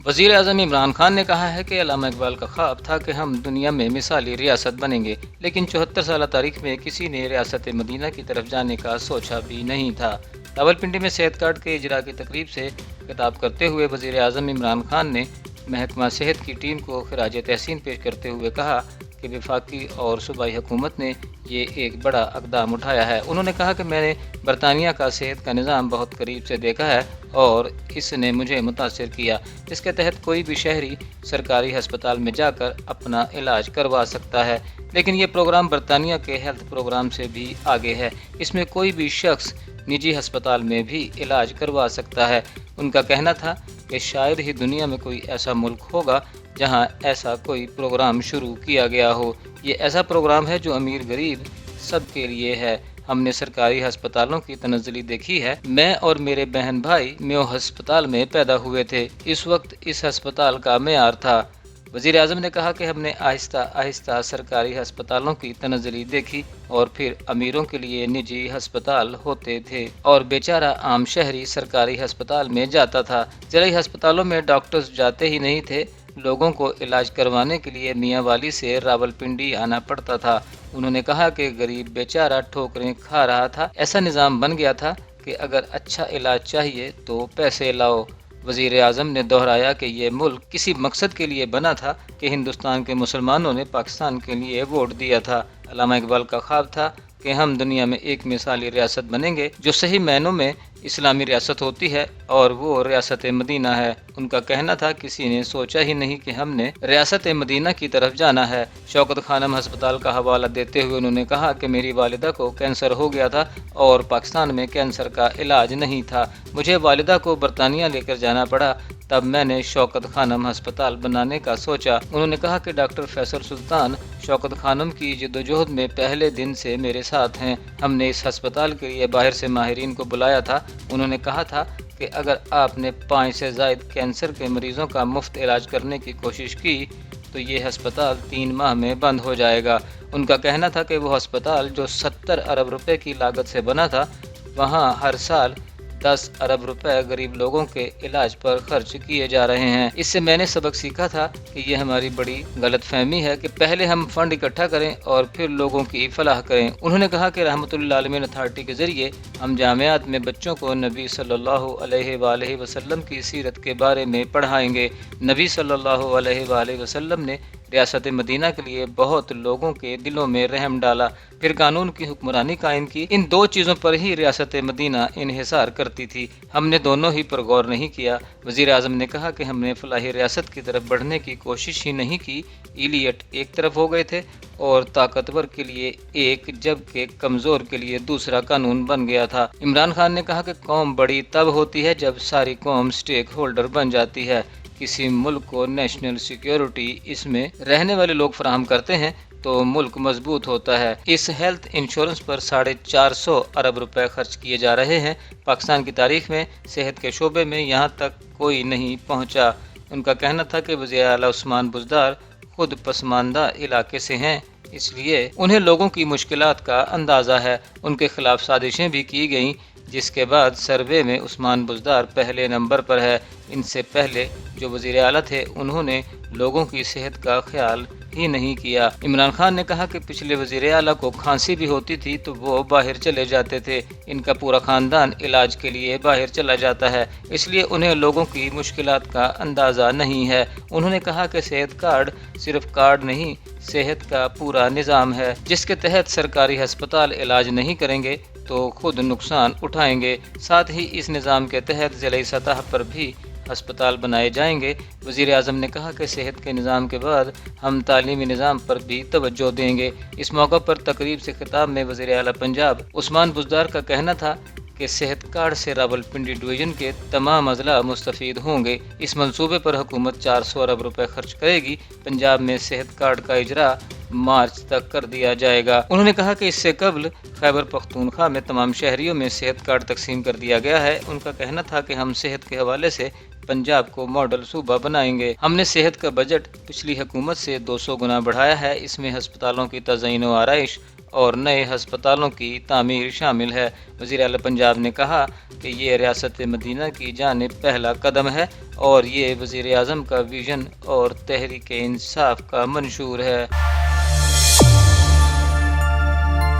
वज़ीर आज़म इमरान खान ने कहा है कि अल्लामा इकबाल का ख्वाब था कि हम दुनिया में मिसाली रियासत बनेंगे, लेकिन 74 साल तारीख में किसी ने रियासत मदीना की तरफ जाने का सोचा भी नहीं था। रावलपिंडी में सेहत कार्ड के इजरा की तकरीब से खिताब करते हुए वज़ीर आज़म इमरान खान ने महकमा सेहत की टीम को खिराज तहसीन पेश करते हुए कहा कि वफाकी और सूबाई हुकूमत ने ये एक बड़ा इक़दाम उठाया है। उन्होंने कहा कि मैंने बरतानिया का सेहत का निज़ाम बहुत करीब से देखा है और इसने मुझे मुतासिर किया, जिसके तहत कोई भी शहरी सरकारी हस्पताल में जाकर अपना इलाज करवा सकता है। लेकिन ये प्रोग्राम बरतानिया के हेल्थ प्रोग्राम से भी आगे है। इसमें कोई भी शख्स निजी हस्पताल में भी इलाज करवा सकता है। उनका कहना था कि शायद ही दुनिया में कोई ऐसा मुल्क होगा जहां ऐसा कोई प्रोग्राम शुरू किया गया हो। ये ऐसा प्रोग्राम है जो अमीर गरीब सब के लिए है। हमने सरकारी हस्पतालों की तनज़्ज़ुली देखी है। मैं और मेरे बहन भाई मेयो हस्पताल में पैदा हुए थे। इस वक्त इस हस्पताल का मेयार था। वज़ीर आज़म ने कहा कि हमने आहिस्ता आहिस्ता सरकारी हस्पतालों की तनज़्ज़ुली देखी और फिर अमीरों के लिए निजी हस्पताल होते थे और बेचारा आम शहरी सरकारी हस्पताल में जाता था। ज़िला हस्पतालों में डॉक्टर्स जाते ही नहीं थे। लोगों को इलाज करवाने के लिए मियाँ वाली से रावलपिंडी आना पड़ता था। उन्होंने कहा कि गरीब बेचारा ठोकरें खा रहा था। ऐसा निज़ाम बन गया था कि अगर अच्छा इलाज चाहिए तो पैसे लाओ। वज़ीर आज़म ने दोहराया कि ये मुल्क किसी मकसद के लिए बना था कि हिंदुस्तान के मुसलमानों ने पाकिस्तान के लिए वोट दिया था। अल्लामा इकबाल का ख्वाब था कि हम दुनिया में एक मिसाली रियासत बनेंगे जो सही मायनों में इस्लामी रियासत होती है और वो रियासत मदीना है। उनका कहना था किसी ने सोचा ही नहीं कि हमने रियासत मदीना की तरफ जाना है। शौकत खानम हस्पताल का हवाला देते हुए उन्होंने कहा कि मेरी वालिदा को कैंसर हो गया था और पाकिस्तान में कैंसर का इलाज नहीं था। मुझे वालिदा को बरतानिया लेकर जाना पड़ा, तब मैंने शौकत खानम हस्पताल बनाने का सोचा। उन्होंने कहा कि डॉक्टर फैसल सुल्तान शौकत खानम की जद्दोजहद में पहले दिन से मेरे साथ हैं। हमने इस हस्पताल के लिए बाहर से माहिरीन को बुलाया था। उन्होंने कहा था कि अगर आपने 5 से ज़ायद कैंसर के मरीज़ों का मुफ्त इलाज करने की कोशिश की तो ये हस्पताल 3 माह में बंद हो जाएगा। उनका कहना था कि वो हस्पताल जो 70 अरब रुपए की लागत से बना था, वहाँ हर साल 10 अरब रुपए गरीब लोगों के इलाज पर खर्च किए जा रहे हैं। इससे मैंने सबक सीखा था कि ये हमारी बड़ी गलतफहमी है कि पहले हम फंड इकट्ठा करें और फिर लोगों की फलाह करें। उन्होंने कहा कि रहमतुल्लिल आलमीन अथॉरिटी के ज़रिए हम जामियात में बच्चों को नबी सल्लल्लाहु अलैहि वसल्लम की सीरत के बारे में पढ़ाएंगे। नबी सल्लल्लाहु अलैहि वसल्लम ने रियासत मदीना के लिए बहुत लोगों के दिलों में रहम डाला, फिर कानून की हुक्मरानी कायम की। इन 2 चीज़ों पर ही रियासत मदीना इन्हिसार करती थी। हमने दोनों ही पर गौर नहीं किया। वज़ीर आज़म ने कहा कि हमने फलाही रियासत की तरफ बढ़ने की कोशिश ही नहीं की। इलियट एक तरफ हो गए थे और ताकतवर के लिए एक जबकि कमज़ोर के लिए दूसरा कानून बन गया था। इमरान खान ने कहा कि कौम बड़ी तब होती है जब सारी कौम स्टेक होल्डर बन जाती है। किसी मुल्क को नेशनल सिक्योरिटी इसमें रहने वाले लोग फराहम करते हैं तो मुल्क मजबूत होता है। इस हेल्थ इंश्योरेंस पर 450 अरब रुपए खर्च किए जा रहे हैं। पाकिस्तान की तारीख में सेहत के शोबे में यहाँ तक कोई नहीं पहुँचा। उनका कहना था कि वज़ीर आला उस्मान बुज़दार खुद पसमानदा इलाके से हैं, इसलिए उन्हें लोगों की मुश्किलात का अंदाज़ा है। उनके खिलाफ साजिशें भी की गईं, जिसके बाद सर्वे में उस्मान बुज़दार पहले नंबर पर है। इनसे पहले जो वज़ीर आला थे उन्होंने लोगों की सेहत का ख्याल ही नहीं किया। इमरान खान ने कहा कि पिछले वज़ीर आला को खांसी भी होती थी तो वो बाहर चले जाते थे। इनका पूरा ख़ानदान इलाज के लिए बाहर चला जाता है, इसलिए उन्हें लोगों की मुश्किलात का अंदाज़ा नहीं है। उन्होंने कहा कि सेहत कार्ड सिर्फ कार्ड नहीं, सेहत का पूरा निज़ाम है जिसके तहत सरकारी हस्पताल इलाज नहीं करेंगे तो खुद नुकसान उठाएंगे। साथ ही इस निज़ाम के तहत ज़िला सतह पर भी हस्पताल बनाए जाएंगे। वज़ीर आज़म ने कहा कि सेहत के निज़ाम के बाद हम तालीमी निज़ाम पर भी तवज्जो देंगे। इस मौका पर तकरीब से खिताब में वज़ीर आला पंजाब उस्मान बुज़दार का कहना था कि सेहत कार्ड से रावलपिंडी डिवीज़न के तमाम अज़ला मुस्तफ़ीद होंगे। इस मंसूबे पर हुकूमत 400 अरब रुपए खर्च करेगी। पंजाब में सेहत कार्ड का इजरा मार्च तक कर दिया जाएगा। उन्होंने कहा कि इससे कबल खैबर पख्तूनख्वा में तमाम शहरियों में सेहत कार्ड तकसीम कर दिया गया है। उनका कहना था कि हम सेहत के हवाले से पंजाब को मॉडल सूबा बनाएंगे। हमने सेहत का बजट पिछली हुकूमत से 200 गुना बढ़ाया है। इसमें हस्पतालों की तज़यीन व आराइश और नए हस्पतालों की तामीर शामिल है। वज़ीर आला पंजाब ने कहा कि ये रियासत मदीना की जानिब पहला कदम है اور یہ وزیر اعظم کا ویژن اور تحریک انصاف کا منشور ہے۔